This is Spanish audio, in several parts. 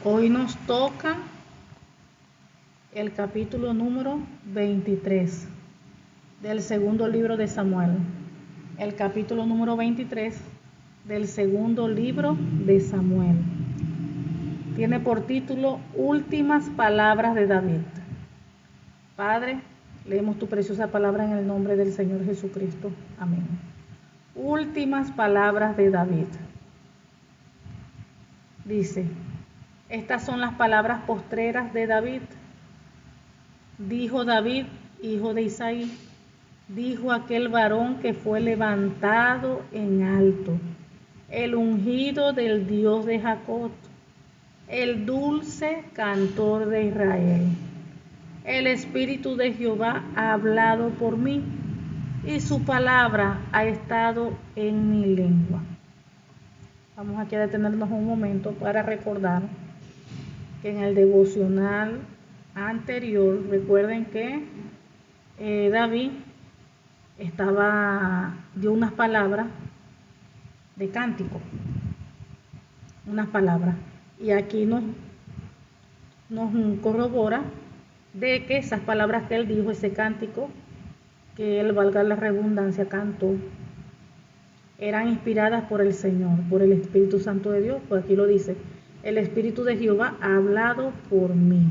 Hoy nos toca el capítulo número 23 del segundo libro de Samuel. El capítulo número 23 del segundo libro de Samuel. Tiene por título Últimas palabras de David. Padre, leemos tu preciosa palabra en el nombre del Señor Jesucristo. Amén. Últimas palabras de David. Dice: estas son las palabras postreras de David. Dijo David, hijo de Isaí, dijo aquel varón que fue levantado en alto, el ungido del Dios de Jacob, el dulce cantor de Israel. El Espíritu de Jehová ha hablado por mí, y su palabra ha estado en mi lengua. Vamos aquí a detenernos un momento para recordar que en el devocional anterior, recuerden que David dio unas palabras de cántico, unas palabras, y aquí nos corrobora de que esas palabras que él dijo, ese cántico que él, valga la redundancia, cantó, eran inspiradas por el Señor, por el Espíritu Santo de Dios. Pues aquí lo dice: el Espíritu de Jehová ha hablado por mí,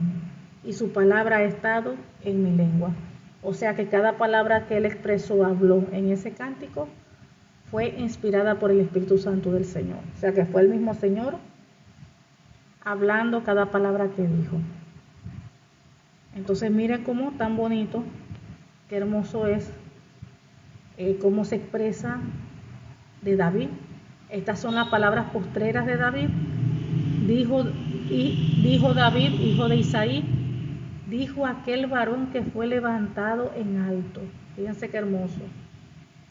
y su palabra ha estado en mi lengua. O sea que cada palabra que él expresó, habló en ese cántico, fue inspirada por el Espíritu Santo del Señor. O sea que fue el mismo Señor hablando cada palabra que dijo. Entonces miren cómo tan bonito, qué hermoso es, cómo se expresa de David. Estas son las palabras postreras de David. Dijo David, hijo de Isaí, dijo aquel varón que fue levantado en alto. Fíjense qué hermoso.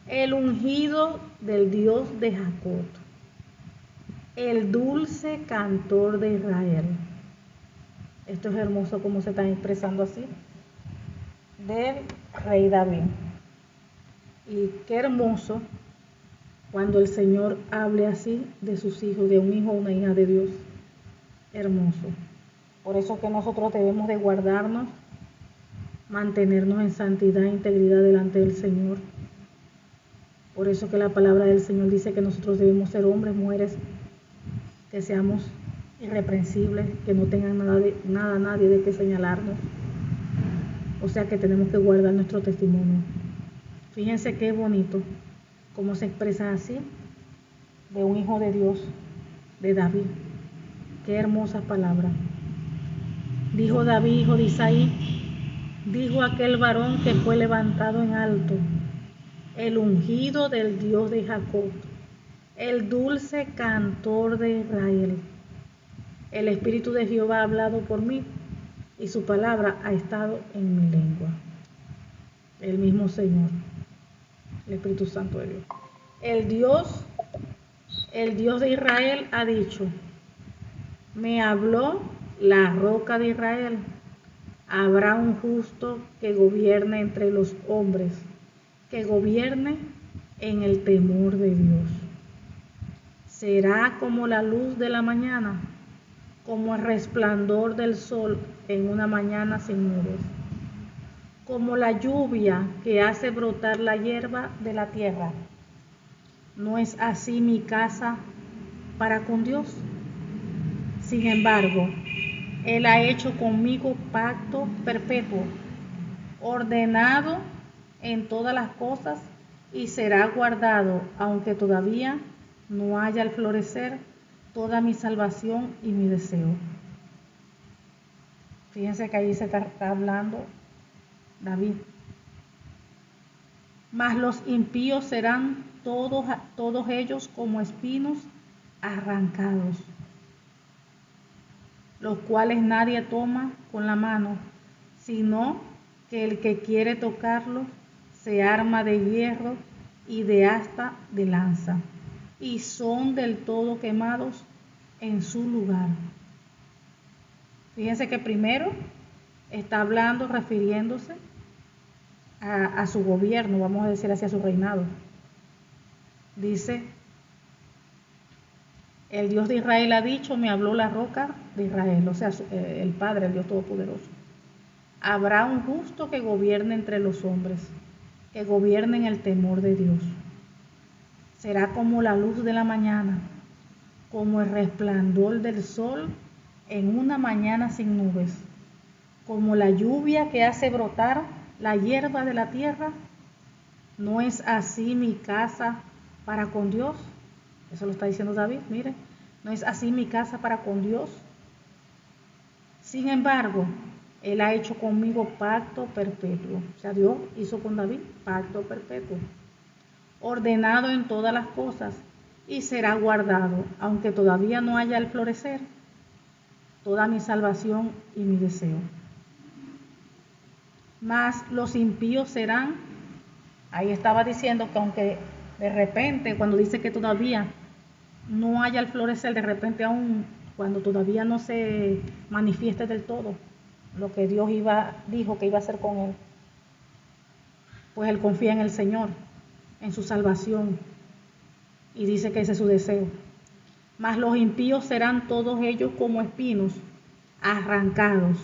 El ungido del Dios de Jacob, el dulce cantor de Israel. Esto es hermoso como se están expresando así del rey David. Y qué hermoso cuando el Señor hable así de sus hijos, de un hijo o una hija de Dios. Hermoso. Por eso que nosotros debemos de guardarnos, mantenernos en santidad e integridad delante del Señor. Por eso que la palabra del Señor dice que nosotros debemos ser hombres, mujeres, que seamos irreprensibles, que no tengan nada nadie de qué señalarnos. O sea que tenemos que guardar nuestro testimonio. Fíjense qué bonito cómo se expresa así de un hijo de Dios, de David. Qué hermosas palabras. Dijo David, hijo de Isaí, dijo aquel varón que fue levantado en alto, el ungido del Dios de Jacob, el dulce cantor de Israel. El Espíritu de Jehová ha hablado por mí, y su palabra ha estado en mi lengua. El mismo Señor, el Espíritu Santo de Dios. El Dios de Israel ha dicho: me habló la roca de Israel. Habrá un justo que gobierne entre los hombres, que gobierne en el temor de Dios. Será como la luz de la mañana, como el resplandor del sol en una mañana sin nubes, como la lluvia que hace brotar la hierba de la tierra. ¿No es así mi casa para con Dios? Sin embargo, Él ha hecho conmigo pacto perpetuo, ordenado en todas las cosas, y será guardado, aunque todavía no haya al florecer toda mi salvación y mi deseo. Fíjense que ahí se está hablando David. Mas los impíos serán todos ellos como espinos arrancados, los cuales nadie toma con la mano, sino que el que quiere tocarlos se arma de hierro y de asta de lanza, y son del todo quemados en su lugar. Fíjense que primero está hablando, refiriéndose a su gobierno, vamos a decir así, a su reinado. Dice: El Dios de Israel ha dicho, me habló la roca de Israel, o sea, el Padre, el Dios Todopoderoso. Habrá un justo que gobierne entre los hombres, que gobierne en el temor de Dios. Será como la luz de la mañana, como el resplandor del sol en una mañana sin nubes, como la lluvia que hace brotar la hierba de la tierra. ¿No es así mi casa para con Dios? Eso lo está diciendo David, mire, ¿no es así mi casa para con Dios? Sin embargo, Él ha hecho conmigo pacto perpetuo. O sea, Dios hizo con David pacto perpetuo, ordenado en todas las cosas, y será guardado, aunque todavía no haya el florecer, toda mi salvación y mi deseo. Mas los impíos serán, ahí estaba diciendo que aunque de repente, cuando dice que todavía no haya el florecer, de repente aún cuando todavía no se manifieste del todo lo que Dios dijo que iba a hacer con él, pues él confía en el Señor, en su salvación, y dice que ese es su deseo. Mas los impíos serán todos ellos como espinos arrancados,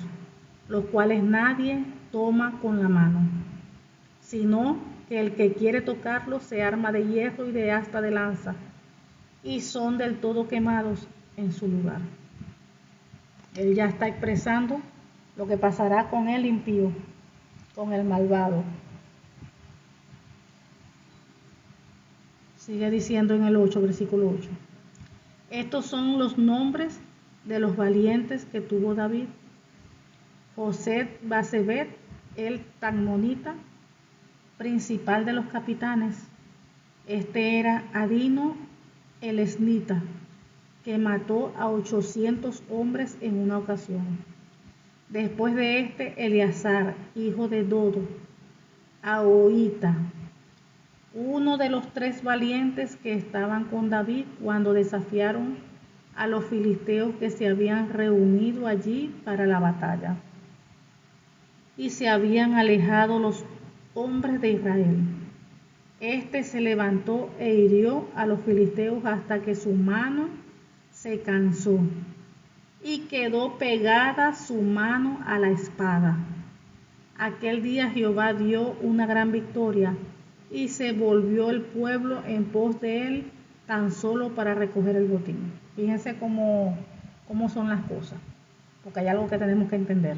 los cuales nadie toma con la mano, sino que el que quiere tocarlos se arma de hierro y de asta de lanza, y son del todo quemados en su lugar. Él ya está expresando lo que pasará con el impío, con el malvado. Sigue diciendo en el 8, versículo 8. Estos son los nombres de los valientes que tuvo David: José-Basebet, el Tagmonita, principal de los capitanes. Este era Adino el Esnita, que mató a 800 hombres en una ocasión. Después de este, Eleazar, hijo de Dodo, Ahoita, uno de los 3 valientes que estaban con David cuando desafiaron a los filisteos que se habían reunido allí para la batalla, y se habían alejado los hombres de Israel. Este se levantó e hirió a los filisteos hasta que su mano se cansó, y quedó pegada su mano a la espada. Aquel día Jehová dio una gran victoria, y se volvió el pueblo en pos de él tan solo para recoger el botín. Fíjense cómo son las cosas, porque hay algo que tenemos que entender.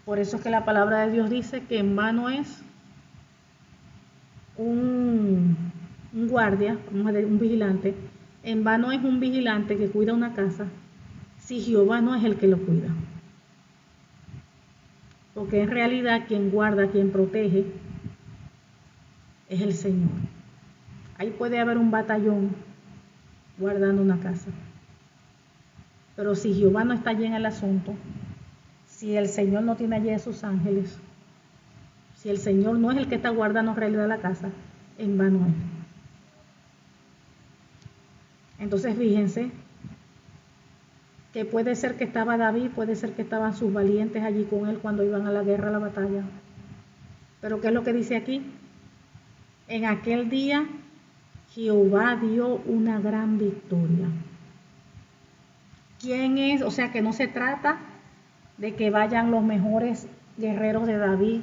Por eso es que la palabra de Dios dice que en vano es un guardia, vamos a decir, un vigilante. En vano es un vigilante que cuida una casa si Jehová no es el que lo cuida. Porque en realidad quien guarda, quien protege, es el Señor. Ahí puede haber un batallón guardando una casa, pero si Jehová no está allí en el asunto, si el Señor no tiene allí a sus ángeles, si el Señor no es el que está guardando en realidad la casa, en vano es. Entonces fíjense que puede ser que estaba David, puede ser que estaban sus valientes allí con él cuando iban a la guerra, a la batalla. Pero ¿qué es lo que dice aquí? En aquel día Jehová dio una gran victoria. ¿Quién es? O sea que no se trata de que vayan los mejores guerreros de David.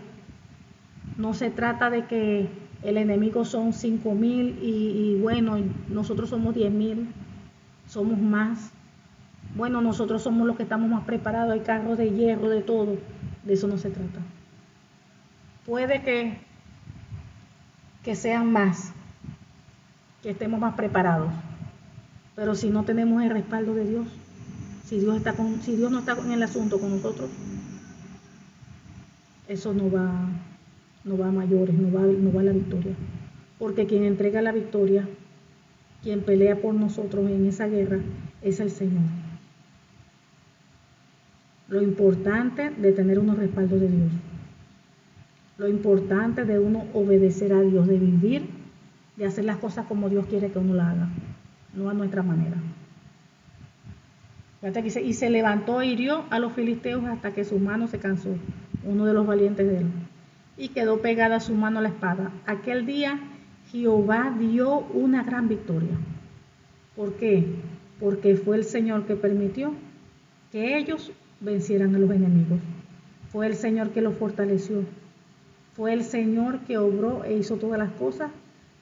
No se trata de que el enemigo son 5,000 y bueno, nosotros somos 10,000, somos más. Bueno, nosotros somos los que estamos más preparados, hay carros de hierro, de todo. De eso no se trata. Puede que sean más, que estemos más preparados, pero si no tenemos el respaldo de Dios, si Dios no está en el asunto con nosotros, eso no va a mayores, no va a la victoria. Porque quien entrega la victoria, quien pelea por nosotros en esa guerra, es el Señor. Lo importante de tener unos respaldos de Dios, lo importante de uno obedecer a Dios, de vivir, de hacer las cosas como Dios quiere que uno las haga, no a nuestra manera. Fíjate que dice, y se levantó e hirió a los filisteos hasta que su mano se cansó, uno de los valientes de él, y quedó pegada su mano a la espada. Aquel día Jehová dio una gran victoria. ¿Por qué? Porque fue el Señor que permitió que ellos vencieran a los enemigos. Fue el Señor que los fortaleció. Fue el Señor que obró e hizo todas las cosas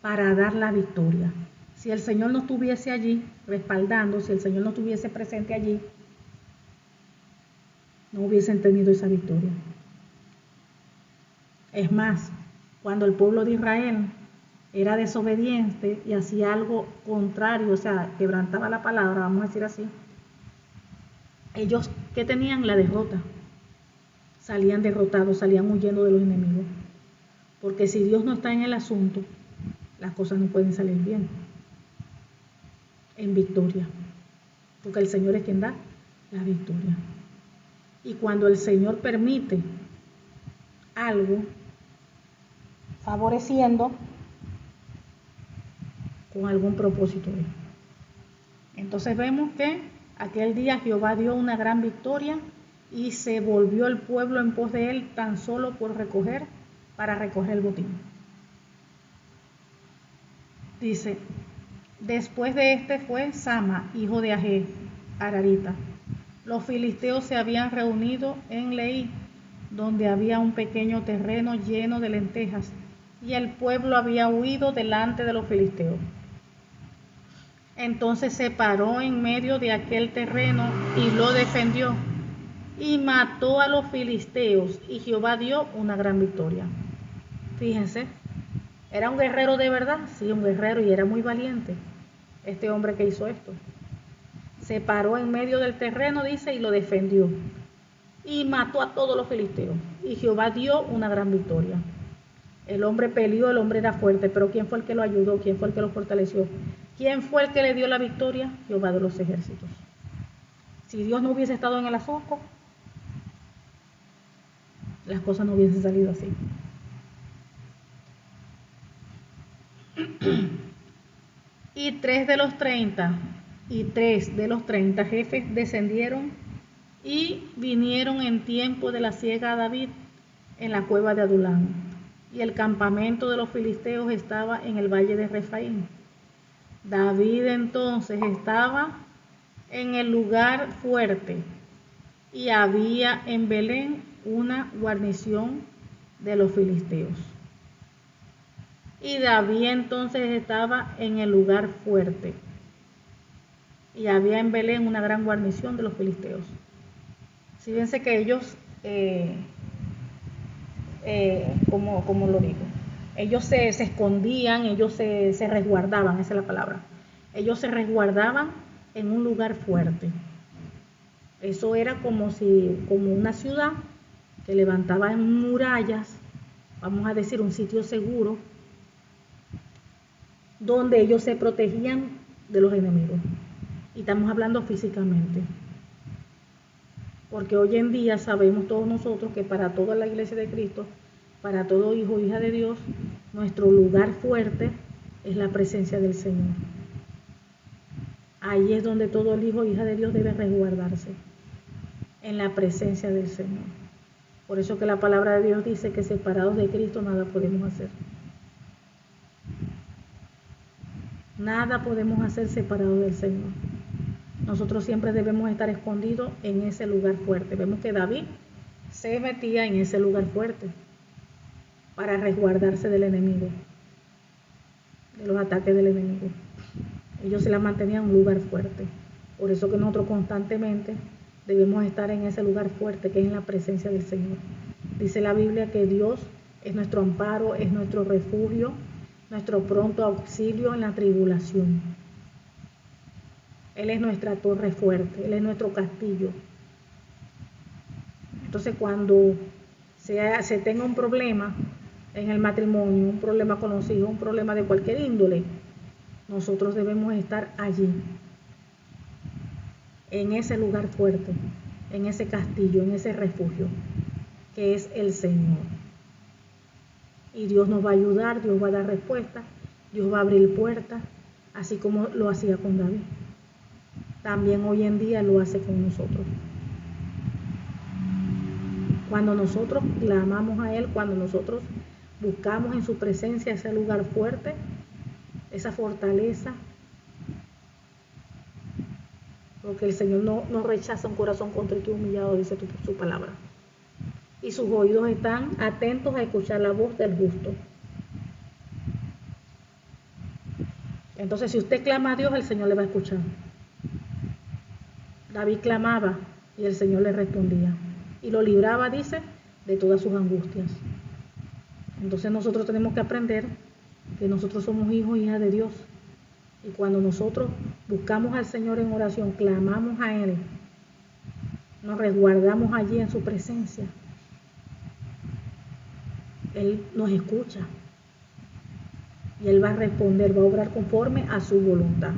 para dar la victoria. Si el Señor no estuviese allí respaldando, si el Señor no estuviese presente allí, no hubiesen tenido esa victoria. Es más, cuando el pueblo de Israel era desobediente y hacía algo contrario, o sea, quebrantaba la palabra, vamos a decir así, ellos que tenían la derrota, salían derrotados, salían huyendo de los enemigos. Porque si Dios no está en el asunto, las cosas no pueden salir bien, en victoria. Porque el Señor es quien da la victoria. Y cuando el Señor permite algo, favoreciendo con algún propósito. Entonces vemos que aquel día Jehová dio una gran victoria y se volvió el pueblo en pos de él tan solo para recoger el botín. Dice, después de este fue Sama, hijo de Agé, Ararita. Los filisteos se habían reunido en Leí, donde había un pequeño terreno lleno de lentejas, y el pueblo había huido delante de los filisteos. Entonces se paró en medio de aquel terreno y lo defendió, y mató a los filisteos, y Jehová dio una gran victoria. Fíjense, ¿era un guerrero de verdad? Sí, un guerrero, y era muy valiente este hombre que hizo esto. Se paró en medio del terreno, dice, y lo defendió, y mató a todos los filisteos, y Jehová dio una gran victoria. El hombre peleó, el hombre era fuerte, pero ¿quién fue el que lo ayudó? ¿Quién fue el que lo fortaleció? ¿Quién fue el que le dio la victoria? Jehová de los ejércitos. Si Dios no hubiese estado en el asunto, las cosas no hubiesen salido así. Y tres de los 30 jefes descendieron y vinieron en tiempo de la siega a David en la cueva de Adulán. Y el campamento de los filisteos estaba en el valle de Refaim. David entonces estaba en el lugar fuerte, y había en Belén una guarnición de los filisteos. Y David entonces estaba en el lugar fuerte, y había en Belén una gran guarnición de los filisteos. Fíjense que ellos, como lo digo, ellos se escondían, ellos se resguardaban, esa es la palabra. Ellos se resguardaban en un lugar fuerte. Eso era como una ciudad que levantaba en murallas, vamos a decir un sitio seguro, donde ellos se protegían de los enemigos. Y estamos hablando físicamente. Porque hoy en día sabemos todos nosotros que para toda la iglesia de Cristo, para todo hijo o hija de Dios, nuestro lugar fuerte es la presencia del Señor. Ahí es donde todo el hijo o hija de Dios debe resguardarse, en la presencia del Señor. Por eso que la palabra de Dios dice que separados de Cristo nada podemos hacer. Nada podemos hacer separados del Señor. Nosotros siempre debemos estar escondidos en ese lugar fuerte. Vemos que David se metía en ese lugar fuerte para resguardarse del enemigo, de los ataques del enemigo. Ellos se la mantenían en un lugar fuerte. Por eso que nosotros constantemente debemos estar en ese lugar fuerte que es en la presencia del Señor. Dice la Biblia que Dios es nuestro amparo, es nuestro refugio, nuestro pronto auxilio en la tribulación. Él es nuestra torre fuerte, Él es nuestro castillo. Entonces cuando se tenga un problema en el matrimonio, un problema con los hijos, un problema de cualquier índole, nosotros debemos estar allí, en ese lugar fuerte, en ese castillo, en ese refugio, que es el Señor. Y Dios nos va a ayudar, Dios va a dar respuesta, Dios va a abrir puertas, así como lo hacía con David. También hoy en día lo hace con nosotros. Cuando nosotros clamamos a Él, cuando nosotros buscamos en su presencia ese lugar fuerte, esa fortaleza, porque el Señor no rechaza un corazón contrito y humillado, dice su palabra. Y sus oídos están atentos a escuchar la voz del justo. Entonces, si usted clama a Dios, el Señor le va a escuchar. David clamaba y el Señor le respondía. Y lo libraba, dice, de todas sus angustias. Entonces nosotros tenemos que aprender que nosotros somos hijos e hijas de Dios. Y cuando nosotros buscamos al Señor en oración, clamamos a Él, nos resguardamos allí en su presencia, Él nos escucha. Y Él va a responder, va a obrar conforme a su voluntad.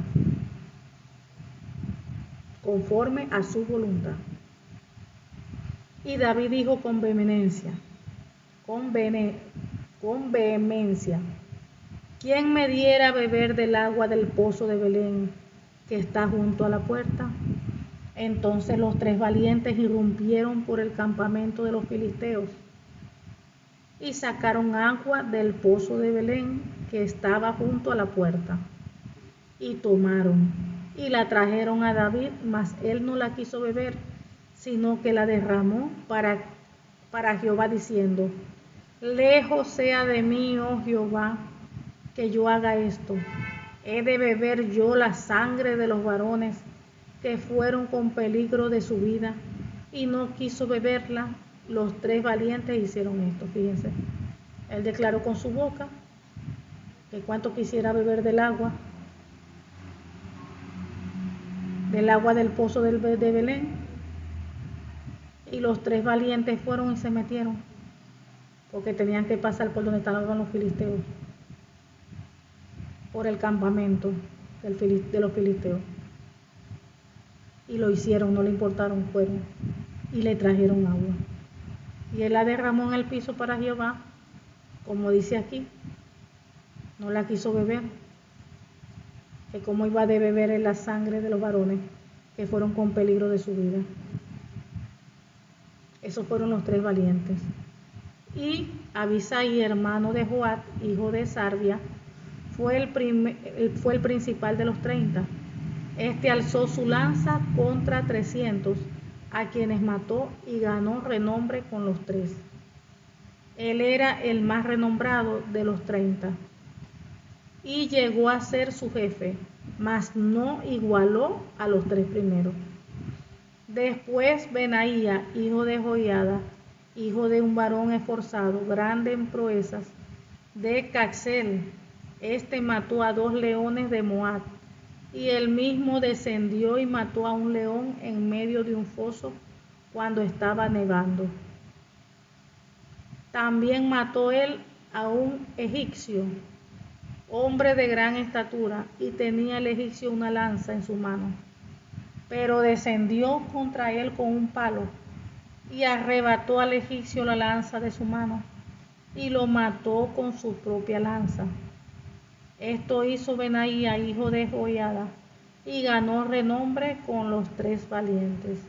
Conforme a su voluntad. Y David dijo con vehemencia, con vehemencia, ¿quién me diera a beber del agua del pozo de Belén que está junto a la puerta? Entonces los 3 valientes irrumpieron por el campamento de los filisteos y sacaron agua del pozo de Belén que estaba junto a la puerta, y tomaron y la trajeron a David, mas él no la quiso beber, sino que la derramó para Jehová, diciendo: lejos sea de mí, oh Jehová, que yo haga esto. He de beber yo la sangre de los varones que fueron con peligro de su vida, y no quiso beberla. Los 3 valientes hicieron esto. Fíjense, él declaró con su boca que cuánto quisiera beber del agua del pozo de Belén, y los 3 valientes fueron y se metieron, porque tenían que pasar por donde estaban los filisteos, por el campamento de los filisteos, y lo hicieron, no le importaron, fueron y le trajeron agua, y él la derramó en el piso para Jehová, como dice aquí. No la quiso beber, que cómo iba de beber en la sangre de los varones que fueron con peligro de su vida. Esos fueron los 3 valientes. Y Abisai, hermano de Joab, hijo de Sarvia, fue el principal de los 30. Este alzó su lanza contra 300, a quienes mató y ganó renombre con los 3. Él era el más renombrado de los 30 y llegó a ser su jefe, mas no igualó a los 3 primeros. Después Benaía, hijo de Joiada, hijo de un varón esforzado, grande en proezas, de Caxel, este mató a 2 leones de Moab, y él mismo descendió y mató a un león en medio de un foso cuando estaba nevando. También mató él a un egipcio, hombre de gran estatura, y tenía el egipcio una lanza en su mano, pero descendió contra él con un palo y arrebató al egipcio la lanza de su mano y lo mató con su propia lanza. Esto hizo Benaía, hijo de Joiada, y ganó renombre con los 3 valientes.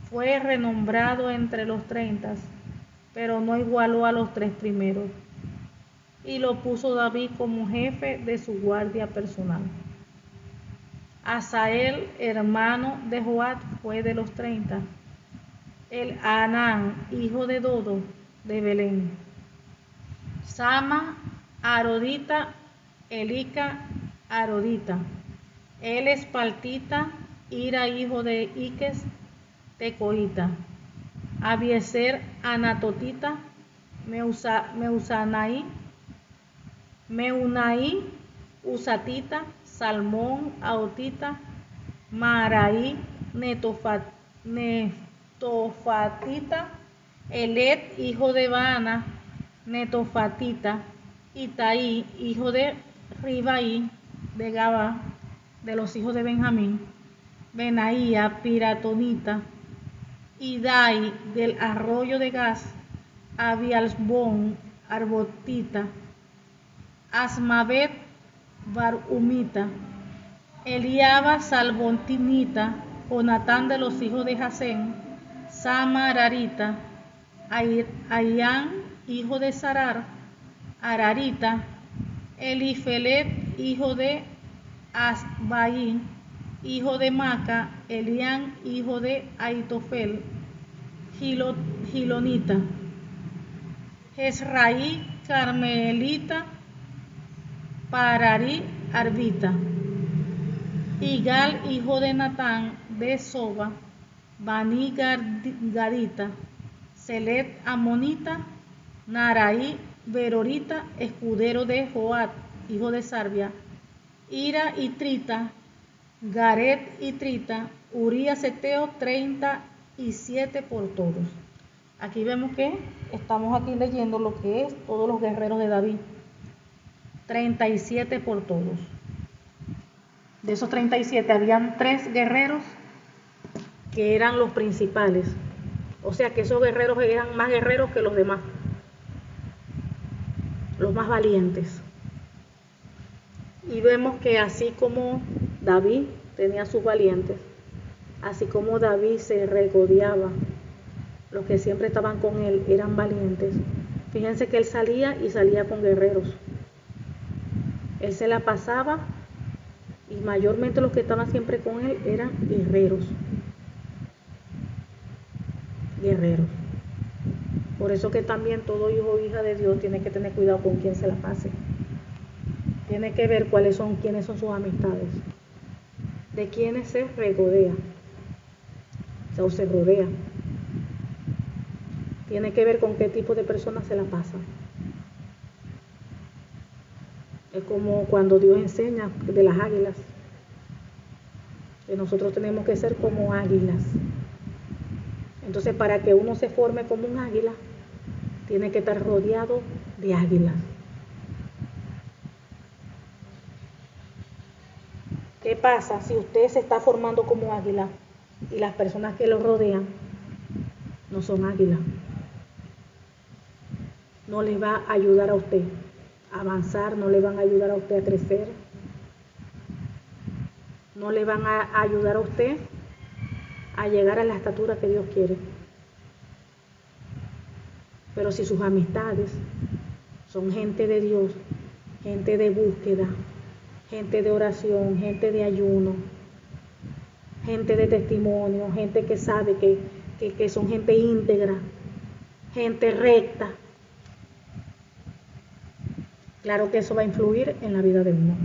Fue renombrado entre los 30, pero no igualó a los 3 primeros, y lo puso David como jefe de su guardia personal. Asael, hermano de Joab, fue de los 30. El Anán, hijo de Dodo, de Belén. Sama, Arodita, Elica, Arodita. El Espaltita, Ira, hijo de Iques, Tecoita. Abieser, Anatotita, Meunaí, Usatita, Salmón, Aotita, Maraí, Netofatita, Elet, hijo de Baana, Netofatita, Itaí, hijo de Ribaí, de Gaba, de los hijos de Benjamín, Benaía, Piratonita, Idai, del arroyo de Gaz, Abialbón, Arbotita, Asmavet, Barhumita, Eliaba, Salbontinita, Jonatán de los hijos de Jasén, Sama, Ararita, Ayán, hijo de Sarar, Ararita, Elifelet, hijo de Asbaí, hijo de Maca, Elián, hijo de Aitofel, Gilonita, Jezraí, Carmelita, Pararí, Arbita, Igal, hijo de Natán, de Soba, Bani Gadita, Selet, Amonita, Naraí, Berorita, escudero de Joat, hijo de Sarbia, Ira y Trita, Garet y Trita, Urías Eteo, 37 por todos. Aquí vemos que estamos aquí leyendo lo que es todos los guerreros de David. 37 por todos. De esos 37 habían 3 guerreros que eran los principales. O sea que esos guerreros eran más guerreros que los demás. Los más valientes. Y vemos que así como David tenía sus valientes, así como David se regodeaba, los que siempre estaban con él eran valientes. Fíjense que él salía y salía con guerreros. Él se la pasaba y mayormente los que estaban siempre con él eran guerreros. Guerreros. Por eso que también todo hijo o hija de Dios tiene que tener cuidado con quién se la pase. Tiene que ver quiénes son sus amistades, de quiénes se regodea, o se rodea. Tiene que ver con qué tipo de personas se la pasa. Es como cuando Dios enseña de las águilas, que nosotros tenemos que ser como águilas. Entonces, para que uno se forme como un águila, tiene que estar rodeado de águilas. ¿Qué pasa si usted se está formando como águila y las personas que lo rodean no son águilas? No les va a ayudar a usted a avanzar, no le van a ayudar a usted a crecer, no le van a ayudar a usted a llegar a la estatura que Dios quiere. Pero si sus amistades son gente de Dios, gente de búsqueda, gente de oración, gente de ayuno, gente de testimonio, gente que sabe que son gente íntegra, gente recta, claro que eso va a influir en la vida de uno.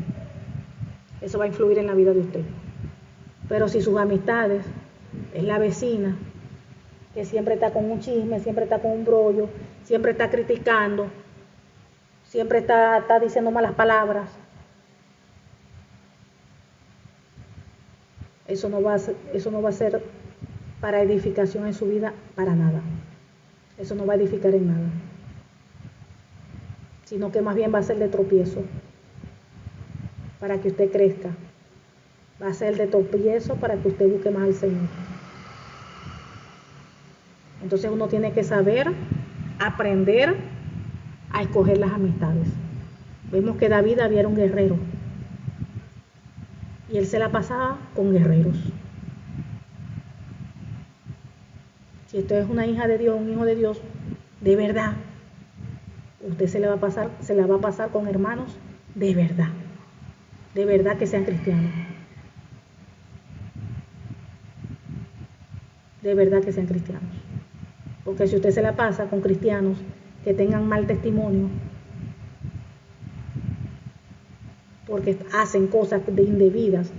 Eso va a influir en la vida de usted. Pero si sus amistades es la vecina, que siempre está con un chisme, siempre está con un brollo, siempre está criticando, siempre está diciendo malas palabras, eso no va a ser para edificación en su vida, para nada. Eso no va a edificar en nada, sino que más bien va a ser de tropiezo para que usted crezca. Va a ser de tropiezo para que usted busque más al Señor. Entonces uno tiene que saber, aprender a escoger las amistades. Vemos que David había un guerrero y él se la pasaba con guerreros. Si usted es una hija de Dios, un hijo de Dios, de verdad, usted se la va a pasar con hermanos de verdad que sean cristianos. De verdad que sean cristianos. Porque si usted se la pasa con cristianos que tengan mal testimonio, porque hacen cosas indebidas,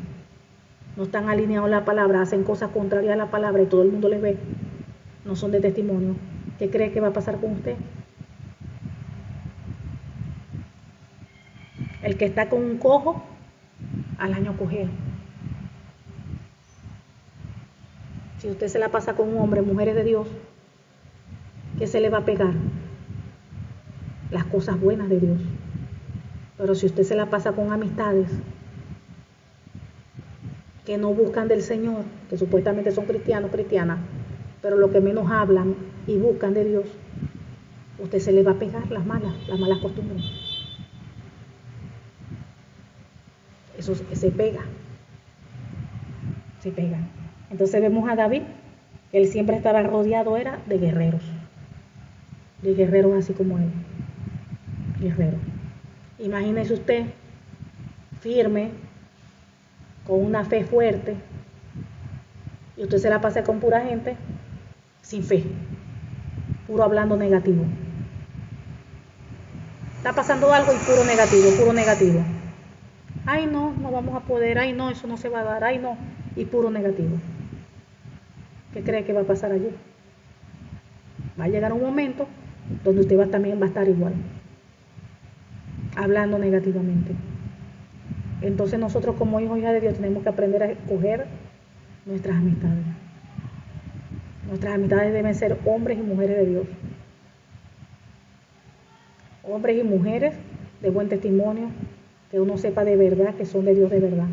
no están alineados a la palabra, hacen cosas contrarias a la palabra y todo el mundo les ve, no son de testimonio, ¿qué cree que va a pasar con usted? El que está con un cojo, al año cojea. Si usted se la pasa con un hombre, mujeres de Dios, ¿qué se le va a pegar? Las cosas buenas de Dios. Pero si usted se la pasa con amistades que no buscan del Señor, que supuestamente son cristianos, cristianas, pero lo que menos hablan y buscan de Dios, usted se le va a pegar las malas costumbres. Eso se pega. Entonces vemos a David, que él siempre estaba rodeado era de guerreros así como él, guerreros. Imagínese usted, firme, con una fe fuerte, y usted se la pasa con pura gente sin fe, puro hablando negativo. Está pasando algo y puro negativo, puro negativo. Ay no, no vamos a poder, ay no, eso no se va a dar, ay no, y puro negativo. ¿Qué cree que va a pasar allí? Va a llegar un momento donde usted también va a estar igual, hablando negativamente. Entonces nosotros como hijos y hijas de Dios tenemos que aprender a escoger nuestras amistades. Nuestras amistades deben ser hombres y mujeres de Dios. Hombres y mujeres de buen testimonio, que uno sepa de verdad que son de Dios de verdad.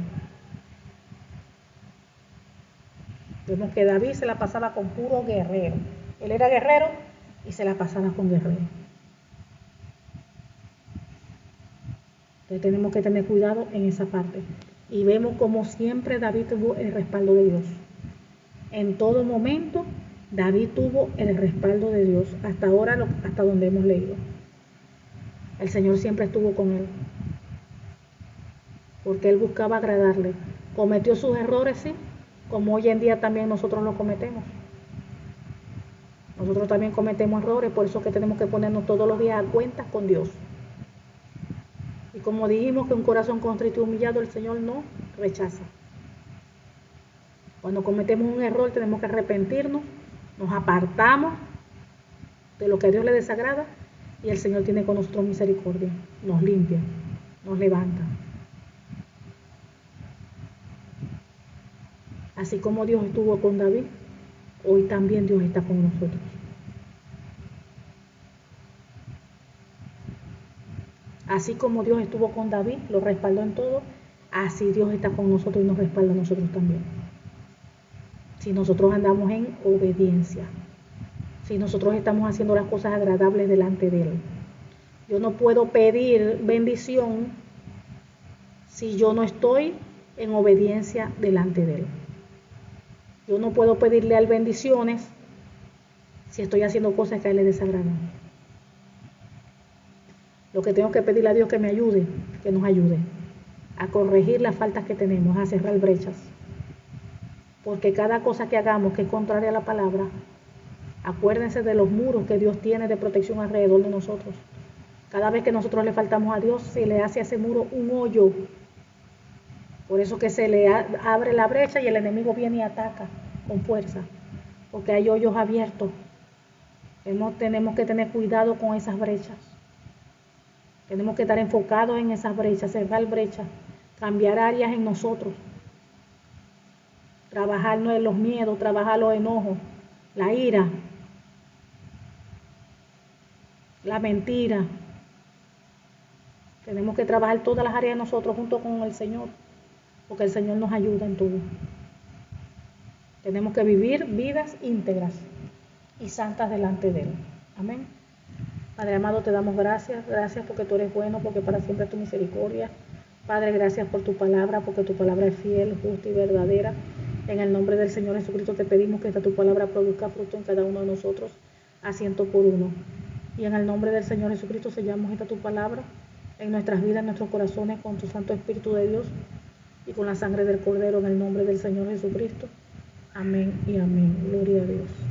Vemos que David se la pasaba con puro guerrero. Él era guerrero y se la pasaba con guerrero. Entonces tenemos que tener cuidado en esa parte. Y vemos como siempre David tuvo el respaldo de Dios. En todo momento David tuvo el respaldo de Dios. Hasta ahora, hasta donde hemos leído. El Señor siempre estuvo con él. Porque él buscaba agradarle. Cometió sus errores, sí, como hoy en día también nosotros lo cometemos. Nosotros también cometemos errores, por eso que tenemos que ponernos todos los días a cuentas con Dios. Y como dijimos que un corazón contrito y humillado el Señor no rechaza. Cuando cometemos un error tenemos que arrepentirnos, nos apartamos de lo que a Dios le desagrada y el Señor tiene con nosotros misericordia, nos limpia, nos levanta. Así como Dios estuvo con David, hoy también Dios está con nosotros. Así como Dios estuvo con David, lo respaldó en todo, así Dios está con nosotros y nos respalda a nosotros también. Si nosotros andamos en obediencia, si nosotros estamos haciendo las cosas agradables delante de Él. Yo no puedo pedir bendición si yo no estoy en obediencia delante de Él. Yo no puedo pedirle a Él bendiciones si estoy haciendo cosas que a Él le desagradan. Lo que tengo que pedirle a Dios que me ayude, que nos ayude a corregir las faltas que tenemos, a cerrar brechas. Porque cada cosa que hagamos que es contraria a la palabra, acuérdense de los muros que Dios tiene de protección alrededor de nosotros. Cada vez que nosotros le faltamos a Dios, se le hace a ese muro un hoyo. Por eso que se le abre la brecha y el enemigo viene y ataca con fuerza. Porque hay hoyos abiertos. Tenemos que tener cuidado con esas brechas. Tenemos que estar enfocados en esas brechas, cerrar brechas, cambiar áreas en nosotros. Trabajar no en los miedos, trabajar los enojos, la ira, la mentira. Tenemos que trabajar todas las áreas de nosotros junto con el Señor, porque el Señor nos ayuda en todo. Tenemos que vivir vidas íntegras y santas delante de Él. Amén. Padre amado, te damos gracias porque tú eres bueno, porque para siempre es tu misericordia. Padre, gracias por tu palabra, porque tu palabra es fiel, justa y verdadera. En el nombre del Señor Jesucristo te pedimos que esta tu palabra produzca fruto en cada uno de nosotros, a 100%. Y en el nombre del Señor Jesucristo sellamos esta tu palabra en nuestras vidas, en nuestros corazones, con tu Santo Espíritu de Dios y con la sangre del Cordero, en el nombre del Señor Jesucristo. Amén y amén. Gloria a Dios.